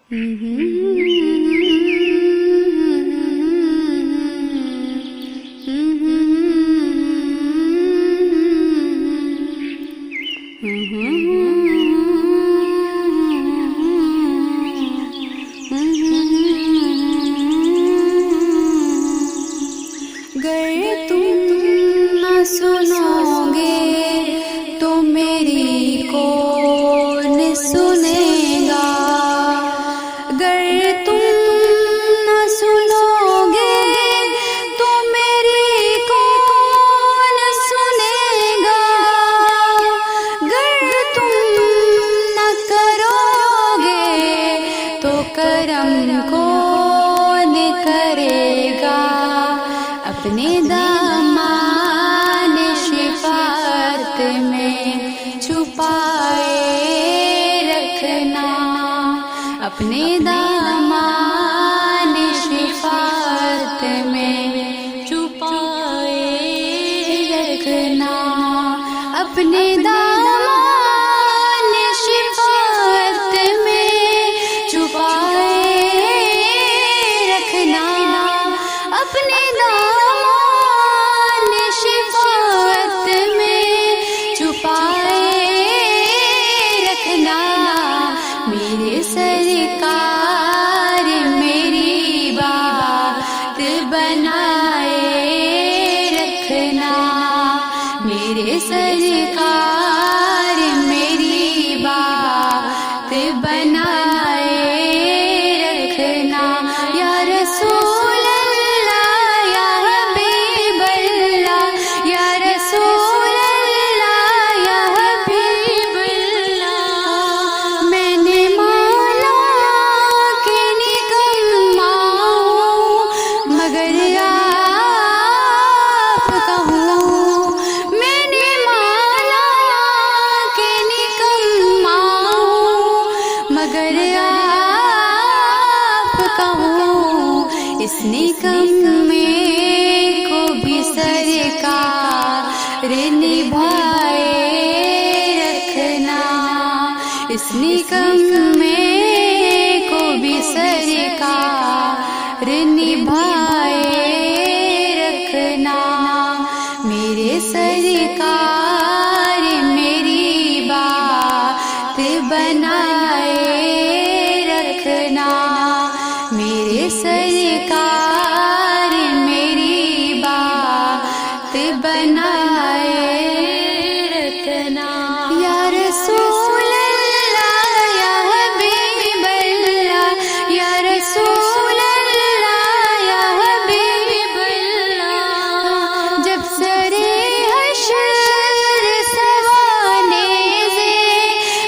گر تم نہ سنو گے تو میری کون سنے گا، گر تم نہ سنو گے تو میری کون سنے گا، گر تم نہ کرو گے تو کرم کون کرے گا، اپنے دامان شفاعت میں چھپائے رکھنا، اپنے دامان شفاعت میں چھپائے رکھنا، اپنے دامان شفاعت میں چھپائے رکھنا، اپنے دامان شفاعت میں چھپائے رکھنا، میرے سرکار میری بات بنائے رکھنا، میرے سرکار میری بات بنائے رکھنا، یا رسول اللہ یا حبیب اللہ، یا رسول اللہ یا حبیب اللہ، میں نے مانا کہ نکما ہوں مگر آپ کا ہوں، میں نے مانا کہ نکما ہوں مگر آپ کا ہوں، اس نکمے کو بھی سرکار نبھائے رکھنا، اس نکمے کو بھی سرکار نبھائے رکھنا، میرے سرکار میری بات بنائے رکھنا، میرے سرکار میری بات بنائے رکھنا، یا رسول اللہ یا حبیب اللہ، یا رسول اللہ یا حبیب اللہ، جب سرے حشر سوانے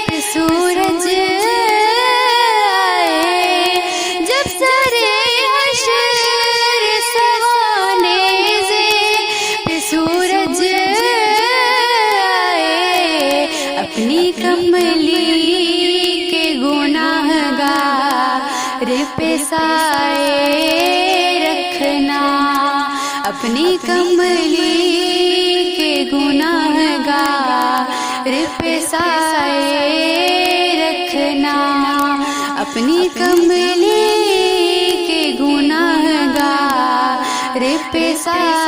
پہ سورج آئے، جب سرے حشر سوانے پہ سورج آئے، اپنی کملی کے گناہ گار پہ سائے رکھنا، اپنی کملی کے گناہ گار پہ سائے رکھنا، اپنی کملی کے گناہ گار پہ سائے